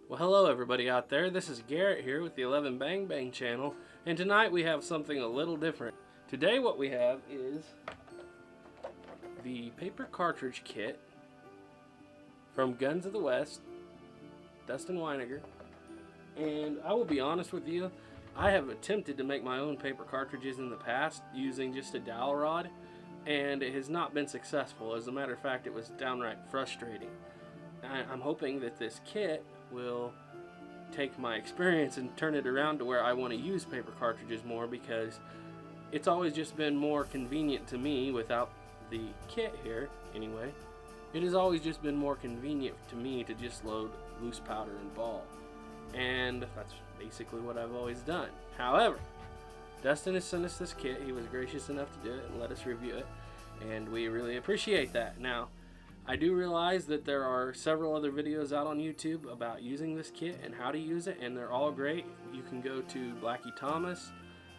Well, hello everybody out there. This is Garrett here with the 11 Bang Bang channel, and tonight we have something a little different. Today what we have is the paper cartridge kit from Guns of the West, Dustin Weiniger. And I will be honest with you, I have attempted to make my own paper cartridges in the past using just a dowel rod, and it has not been successful. As a matter of fact, it was downright frustrating. I'm hoping that this kit will take my experience and turn it around to where I want to use paper cartridges more, because it's always just been more convenient to me without the kit here anyway. It has always just been more convenient to me to just load loose powder and ball, and that's basically what I've always done. However, Dustin has sent us this kit. He was gracious enough to do it and let us review it, and we really appreciate that. Now, I do realize that there are several other videos out on YouTube about using this kit and how to use it, and they're all great. You can go to Blackie Thomas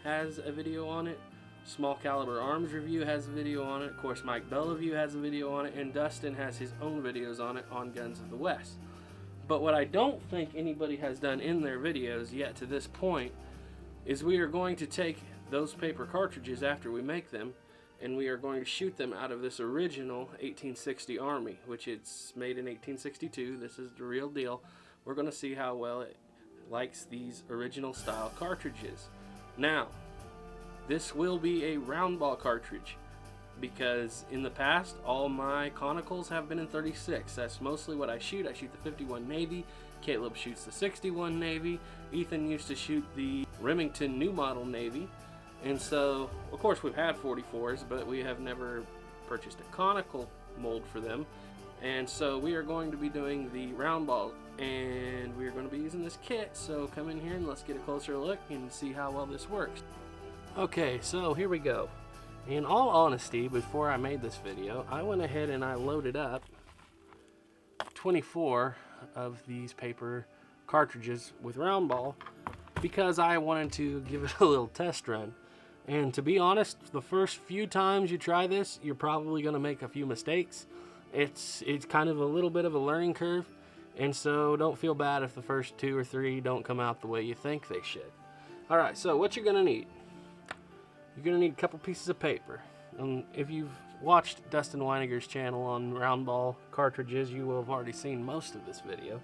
has a video on it, Small Caliber Arms Review has a video on it, of course Mike Bellevue has a video on it, and Dustin has his own videos on it on Guns of the West. But what I don't think anybody has done in their videos yet to this point is we are going to take those paper cartridges after we make them, and we are going to shoot them out of this original 1860 Army, which it's made in 1862. This is the real deal. We're going to see how well it likes these original style cartridges. Now, this will be a round ball cartridge, because in the past all my conicals have been in 36. That's mostly what I shoot. I shoot the 51 Navy. Caleb shoots the 61 Navy. Ethan used to shoot the Remington new model Navy. And so, of course, we've had 44s, but we have never purchased a conical mold for them. And so we are going to be doing the round ball, and we are going to be using this kit. So come in here and let's get a closer look and see how well this works. Okay, so here we go. In all honesty, before I made this video, I went ahead and I loaded up 24 of these paper cartridges with round ball because I wanted to give it a little test run. And to be honest, the first few times you try this, you're probably going to make a few mistakes. It's kind of a little bit of a learning curve, and so don't feel bad if the first 2 or 3 don't come out the way you think they should. Alright, so what you're going to need. You're going to need a couple pieces of paper. And if you've watched Dustin Weiniger's channel on round ball cartridges, you will have already seen most of this video.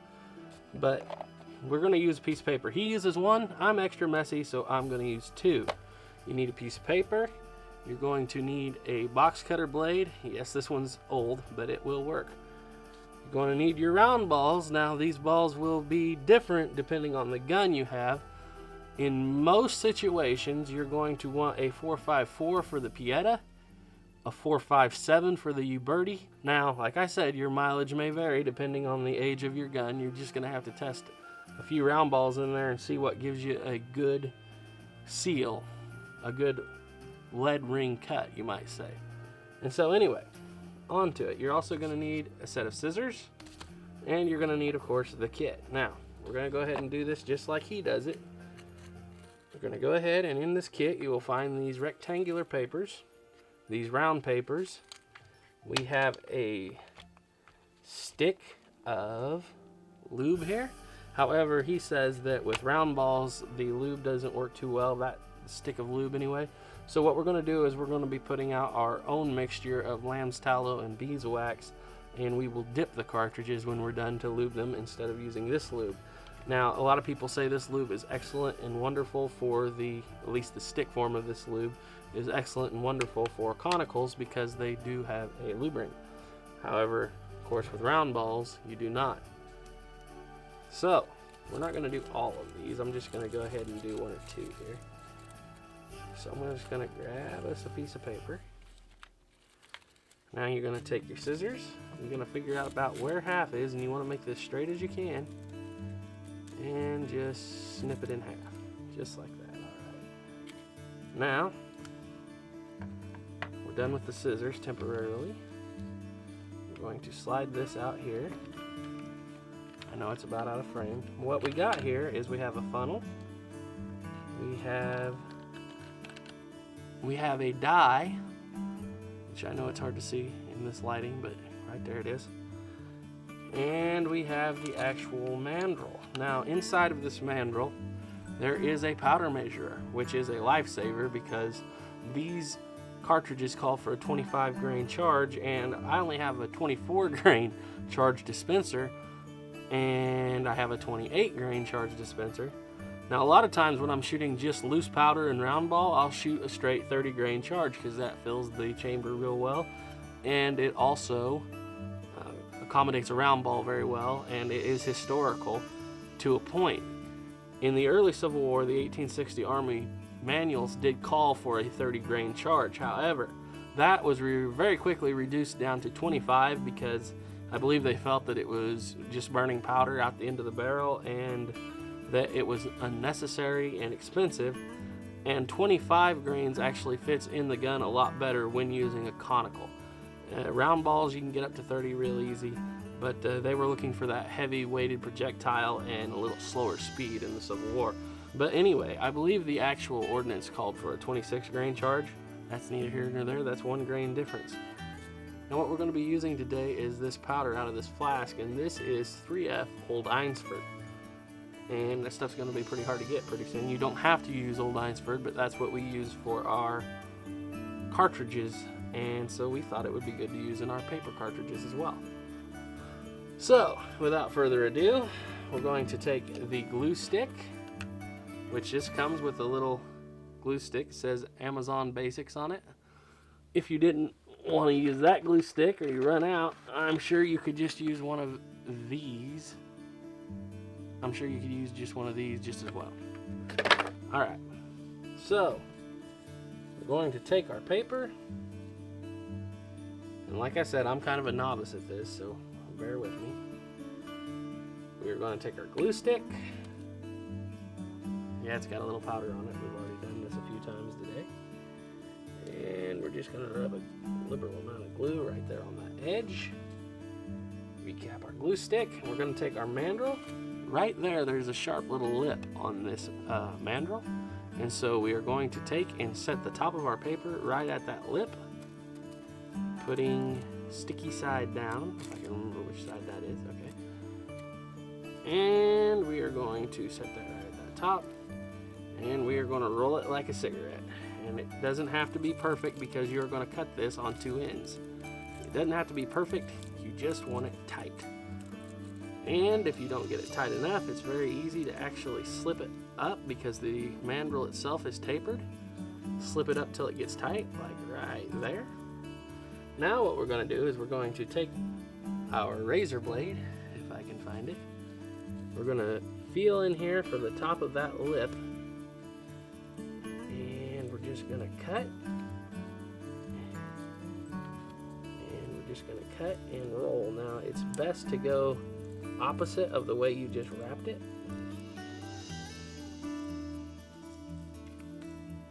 But we're going to use a piece of paper. He uses one. I'm extra messy, so I'm going to use 2. You need a piece of paper. You're going to need a box cutter blade. Yes, this one's old, but it will work. You're going to need your round balls. Now, these balls will be different depending on the gun you have. In most situations, you're going to want a 4.54 for the Pieta, a 4.57 for the Uberti. Now, like I said, your mileage may vary depending on the age of your gun. You're just going to have to test a few round balls in there and see what gives you a good seal, a good lead ring cut, you might say. And so anyway, on to it. You're also going to need a set of scissors, and you're going to need, of course, the kit. Now, we're going to go ahead and do this just like he does it. We're going to go ahead, and in this kit you will find these rectangular papers, these round papers. We have a stick of lube here. However, he says that with round balls the lube doesn't work too well, that stick of lube anyway. So what we're going to do is we're going to be putting out our own mixture of lamb's tallow and beeswax, and we will dip the cartridges when we're done to lube them instead of using this lube. Now, a lot of people say this lube is excellent and wonderful for at least the stick form of this lube is excellent and wonderful for conicals because they do have a lubricant. However, of course, with round balls, you do not. So, we're not going to do all of these. I'm just going to go ahead and do 1 or 2 here. So I'm just going to grab us a piece of paper. Now you're going to take your scissors. You're going to figure out about where half is, and you want to make this straight as you can. And just snip it in half, just like that. Alright. Now, we're done with the scissors temporarily. We're going to slide this out here. I know it's about out of frame. What we got here is we have a funnel. We have a die, which I know it's hard to see in this lighting, but right there it is. And And we have the actual mandrel. Now inside of this mandrel there is a powder measurer, which is a lifesaver because these cartridges call for a 25 grain charge, and I only have a 24 grain charge dispenser, and I have a 28 grain charge dispenser. Now a lot of times when I'm shooting just loose powder and round ball, I'll shoot a straight 30 grain charge because that fills the chamber real well, and it also accommodates a round ball very well, and it is historical to a point. In the early Civil War, the 1860 Army manuals did call for a 30 grain charge. However, that was very quickly reduced down to 25 because I believe they felt that it was just burning powder out the end of the barrel and that it was unnecessary and expensive. And 25 grains actually fits in the gun a lot better when using a conical. Round balls you can get up to 30 real easy, but they were looking for that heavy weighted projectile and a little slower speed in the Civil War. But anyway, I believe the actual ordinance called for a 26 grain charge. That's neither here nor there, that's 1 grain difference. And what we're going to be using today is this powder out of this flask, and this is 3F Old Eynsford. And that stuff's going to be pretty hard to get pretty soon. You don't have to use Old Eynsford, but that's what we use for our cartridges, and so we thought it would be good to use in our paper cartridges as well. So, without further ado, we're going to take the glue stick, which just comes with a little glue stick. It says Amazon Basics on it. If you didn't want to use that glue stick or you run out, I'm sure you could just use one of these. I'm sure you could use just one of these just as well. Alright, so we're going to take our paper, and like I said, I'm kind of a novice at this, so bear with me. We're going to take our glue stick. Yeah, it's got a little powder on it. We've already done this a few times today. And we're just going to rub a liberal amount of glue right there on that edge. Recap our glue stick. We're going to take our mandrel. Right there, there's a sharp little lip on this mandrel. And so we are going to take and set the top of our paper right at that lip, putting sticky side down, if I can remember which side that is. Okay. And we are going to set that right at the top, and we are going to roll it like a cigarette. And it doesn't have to be perfect because you're going to cut this on 2 ends. It doesn't have to be perfect, you just want it tight. And if you don't get it tight enough, it's very easy to actually slip it up because the mandrel itself is tapered. Slip it up till it gets tight, like right there. Now what we're going to do is we're going to take our razor blade, if I can find it. We're going to feel in here for the top of that lip, and we're just going to cut. And we're just going to cut and roll. Now it's best to go opposite of the way you just wrapped it.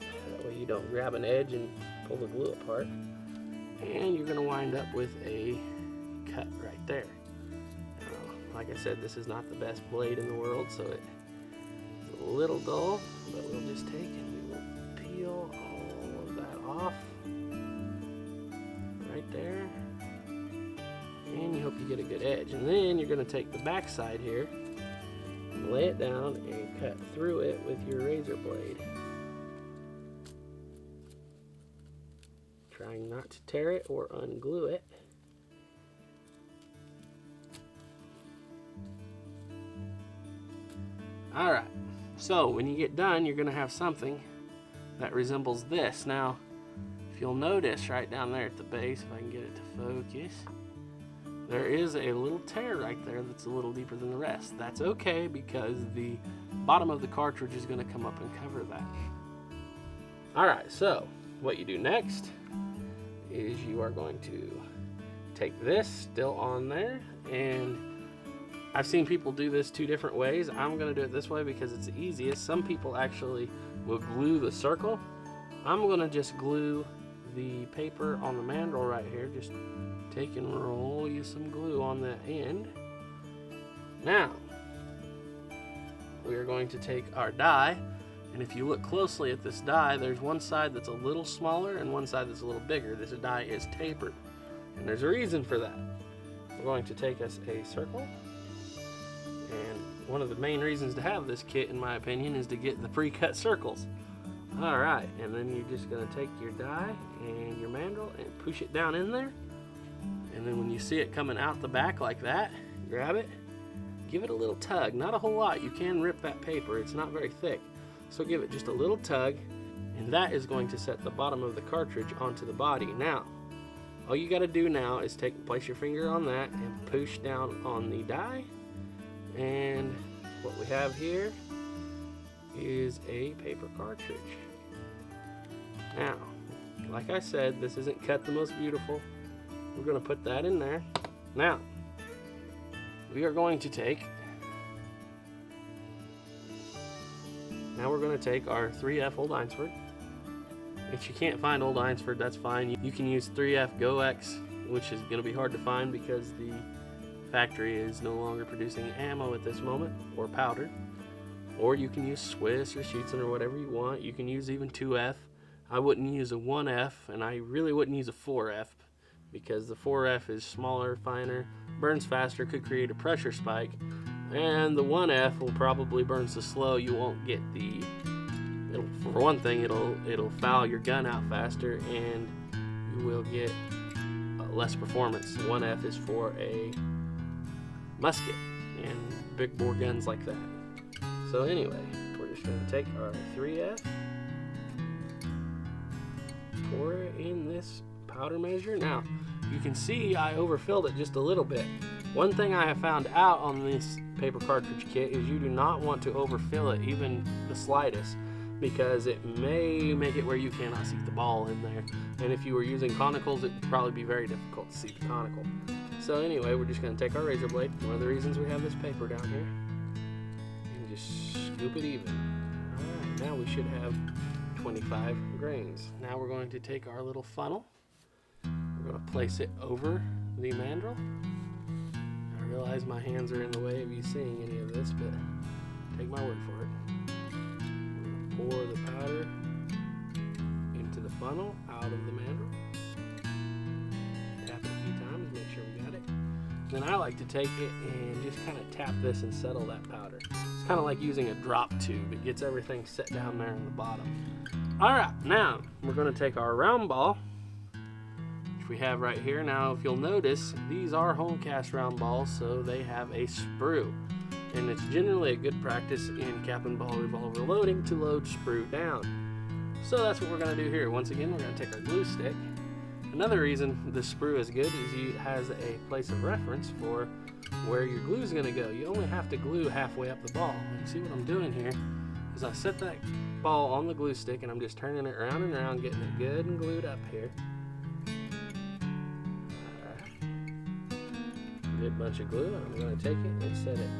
That way you don't grab an edge and pull the glue apart. And you're going to wind up with a cut right there. Now, like I said, this is not the best blade in the world, so it's a little dull, but we'll just take and we will peel all of that off right there. And you hope you get a good edge. And then you're going to take the back side here and lay it down and cut through it with your razor blade. Trying not to tear it or unglue it. Alright, so when you get done, you're going to have something that resembles this. Now, if you'll notice right down there at the base, if I can get it to focus, there is a little tear right there that's a little deeper than the rest. That's okay because the bottom of the cartridge is going to come up and cover that. Alright, so what you do next is you are going to take this still on there, and I've seen people do this 2 different ways. I'm going to do it this way because it's the easiest. Some people actually will glue the circle. I'm going to just glue the paper on the mandrel right here. Just take and roll you some glue on that end. Now we are going to take our die, and if you look closely at this die, there's one side that's a little smaller and one side that's a little bigger. This die is tapered, and there's a reason for that. We're going to take us a circle, And one of the main reasons to have this kit, in my opinion, is to get the pre-cut circles. Alright, and then you're just going to take your die and your mandrel and push it down in there. And then when you see it coming out the back like that, grab it, give it a little tug. Not a whole lot. You can rip that paper. It's not very thick. So give it just a little tug, and that is going to set the bottom of the cartridge onto the body. Now, all you got to do now is place your finger on that and push down on the die. And what we have here is a paper cartridge. Now, like I said, this isn't cut the most beautiful. We're going to put that in there. Now, we are going to take our 3F Old Einsford. If you can't find Old Einsford, that's fine. You can use 3F GoX, which is going to be hard to find because the factory is no longer producing ammo at this moment, or powder. Or you can use Swiss or Sheetzen or whatever you want. You can use even 2F. I wouldn't use a 1F, and I really wouldn't use a 4F because the 4F is smaller, finer, burns faster, could create a pressure spike. And the 1F will probably burn so slow you won't get for one thing, it'll foul your gun out faster, and you will get less performance. 1F is for a musket and big bore guns like that. So anyway, we're just going to take our 3F, pour it in this powder measure. Now, you can see I overfilled it just a little bit. One thing I have found out on this paper cartridge kit is you do not want to overfill it even the slightest, because it may make it where you cannot see the ball in there. And if you were using conicals, it would probably be very difficult to see the conical. So anyway, we're just going to take our razor blade, one of the reasons we have this paper down here, and just scoop it even. Alright, now we should have 25 grains. Now we're going to take our little funnel. We're going to place it over the mandrel. I realize my hands are in the way of you seeing any of this, but take my word for it. We're going to pour the powder into the funnel out of the mandrel. Tap it a few times, make sure we got it. Then I like to take it and just kind of tap this and settle that powder. It's kind of like using a drop tube. It gets everything set down there on the bottom. Alright, now we're going to take our round ball, which we have right here. Now if you'll notice, these are home cast round balls, so they have a sprue. And it's generally a good practice in cap and ball revolver loading to load sprue down. So that's what we're going to do here. Once again, we're going to take our glue stick. Another reason the sprue is good is it has a place of reference for where your glue is going to go. You only have to glue halfway up the ball. You see what I'm doing here is I set that ball on the glue stick and I'm just turning it around and around, getting it good and glued up here. Good bunch of glue, and I'm going to take it and set it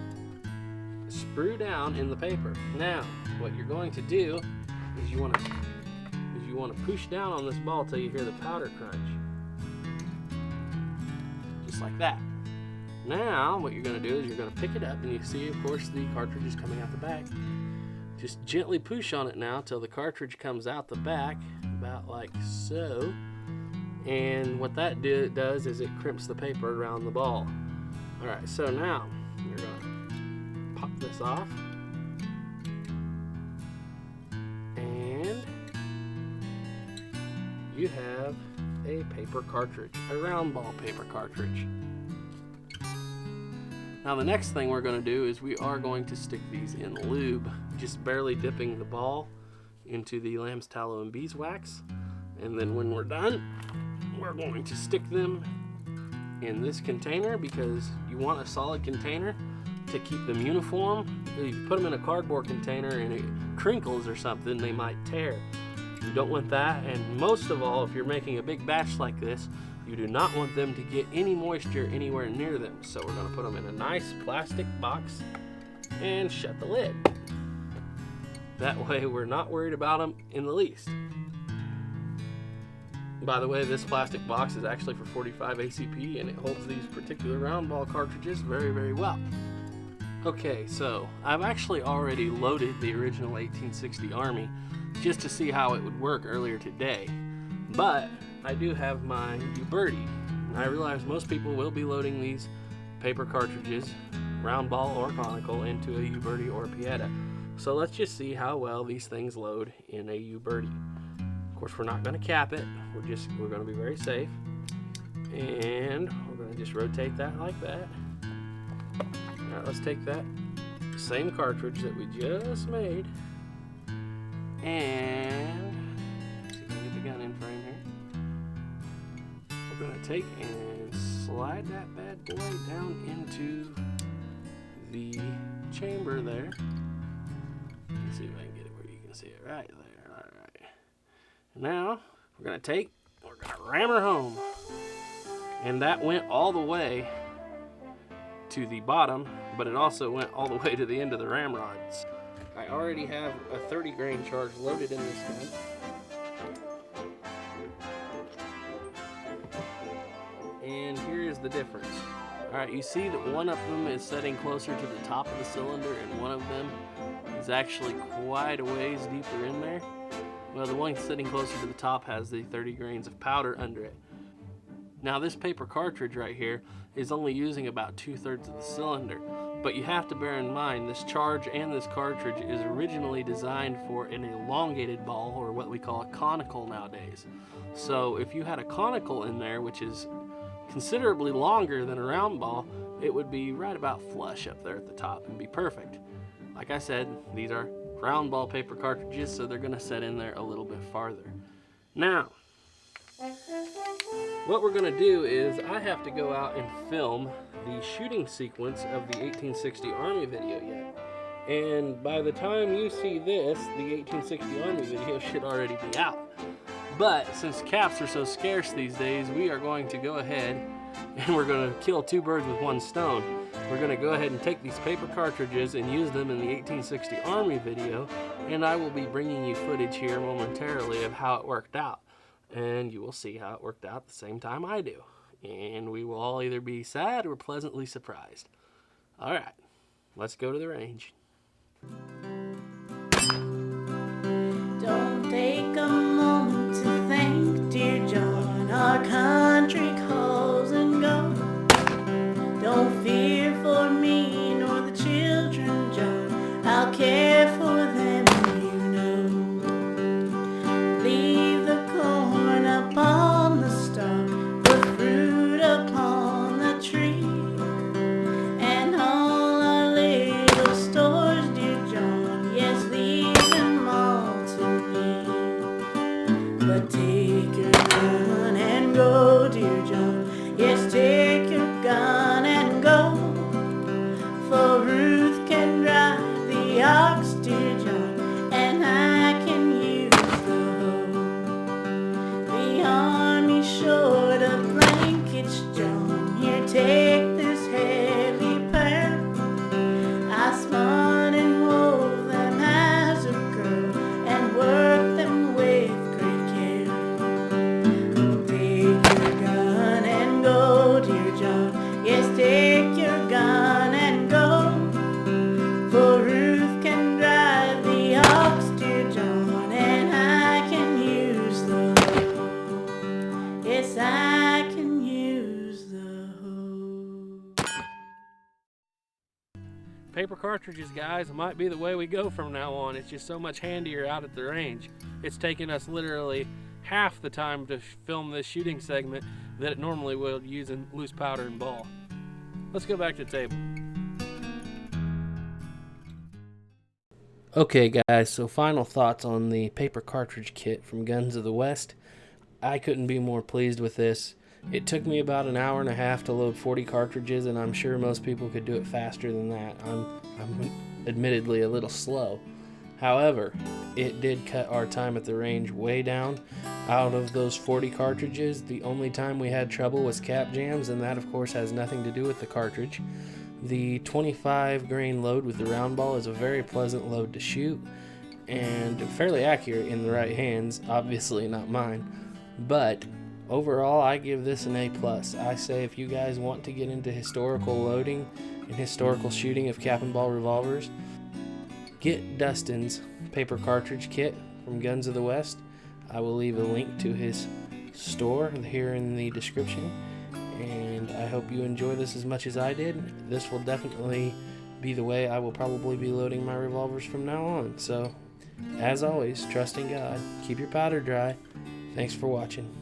sprue down in the paper. Now, what you're going to do is you want to push down on this ball till you hear the powder crunch. Just like that. Now, what you're going to do is you're going to pick it up, and you see, of course, the cartridge is coming out the back. Just gently push on it now till the cartridge comes out the back, about like so. And what that does is it crimps the paper around the ball. Alright, so now you're going to pop this off. And you have a paper cartridge, a round ball paper cartridge. Now the next thing we're going to do is we are going to stick these in lube, just barely dipping the ball into the lamb's tallow and beeswax. And then when we're done, we're going to stick them in this container because you want a solid container to keep them uniform. If you put them in a cardboard container and it crinkles or something, they might tear. You don't want that, and most of all, if you're making a big batch like this, you do not want them to get any moisture anywhere near them. So we're going to put them in a nice plastic box and shut the lid. That way we're not worried about them in the least. By the way, this plastic box is actually for 45 ACP and it holds these particular round ball cartridges very, very well. Okay, so I've actually already loaded the original 1860 Army just to see how it would work earlier today. But I do have my Uberti. I realize most people will be loading these paper cartridges round ball or conical into a U-birdie or a Pieta. So let's just see how well these things load in a U-birdie. Of course, we're not going to cap it. We're going to be very safe. And we're going to just rotate that like that. All right, let's take that same cartridge that we just made, and let's see if I can get the gun in frame here. We're going to take and slide that bad boy down into the chamber there. Let's see if I can get it where you can see it right there. All right. Now we're going to ram her home. And that went all the way to the bottom, but it also went all the way to the end of the ramrods. I already have a 30 grain charge loaded in this gun. And here is the difference. Alright, you see that one of them is setting closer to the top of the cylinder and one of them is actually quite a ways deeper in there. Well, the one sitting closer to the top has the 30 grains of powder under it. Now this paper cartridge right here is only using about 2/3 of the cylinder, but you have to bear in mind this charge and this cartridge is originally designed for an elongated ball, or what we call a conical nowadays. So if you had a conical in there, which is considerably longer than a round ball, it would be right about flush up there at the top and be perfect. Like I said, these are round ball paper cartridges, so they're going to set in there a little bit farther. Now, what we're going to do is I have to go out and film the shooting sequence of the 1860 Army video yet. And by the time you see this, the 1860 Army video should already be out. But since caps are so scarce these days, we are going to go ahead and we're going to kill two birds with one stone. We're going to go ahead and take these paper cartridges and use them in the 1860 Army video, and I will be bringing you footage here momentarily of how it worked out. And you will see how it worked out at the same time I do. And we will all either be sad or pleasantly surprised. All right, let's go to the range. Don't take a moment to think, dear John, our country calls and goes. Don't fear for me nor the children, John, I'll care for them, you know. Leave the corn upon the stalk, the fruit upon the tree, and all our little stores, dear John, yes, leave them all to me. But take your gun and go, dear John, yes, take your gun and go, for Ruth can drive the ox, dear John, and I can use the hoe. The army's short of blankets, John, here take this heavy pair. I spun and wove them as a girl and worked them with great care. Take your gun and go, dear John, yes, take your gun and go, for Ruth can drive the ox, dear John, and I can use the hoe. Yes, I can use the hoe. Paper cartridges, guys, might be the way we go from now on. It's just so much handier out at the range. It's taken us literally half the time to film this shooting segment that it normally would using loose powder and ball. Let's go back to the table. Okay guys, so final thoughts on the paper cartridge kit from Guns of the West. I couldn't be more pleased with this. It took me about an hour and a half to load 40 cartridges, and I'm sure most people could do it faster than that. I'm admittedly a little slow. However, it did cut our time at the range way down. Out of those 40 cartridges, the only time we had trouble was cap jams, and that of course has nothing to do with the cartridge. The 25 grain load with the round ball is a very pleasant load to shoot and fairly accurate in the right hands, obviously not mine. But overall, I give this an A+. I say if you guys want to get into historical loading and historical shooting of cap and ball revolvers, get Dustin's paper cartridge kit from Guns of the West. I will leave a link to his store here in the description. and I hope you enjoy this as much as I did. This will definitely be the way I will probably be loading my revolvers from now on. So, as always, trust in God, keep your powder dry. Thanks for watching.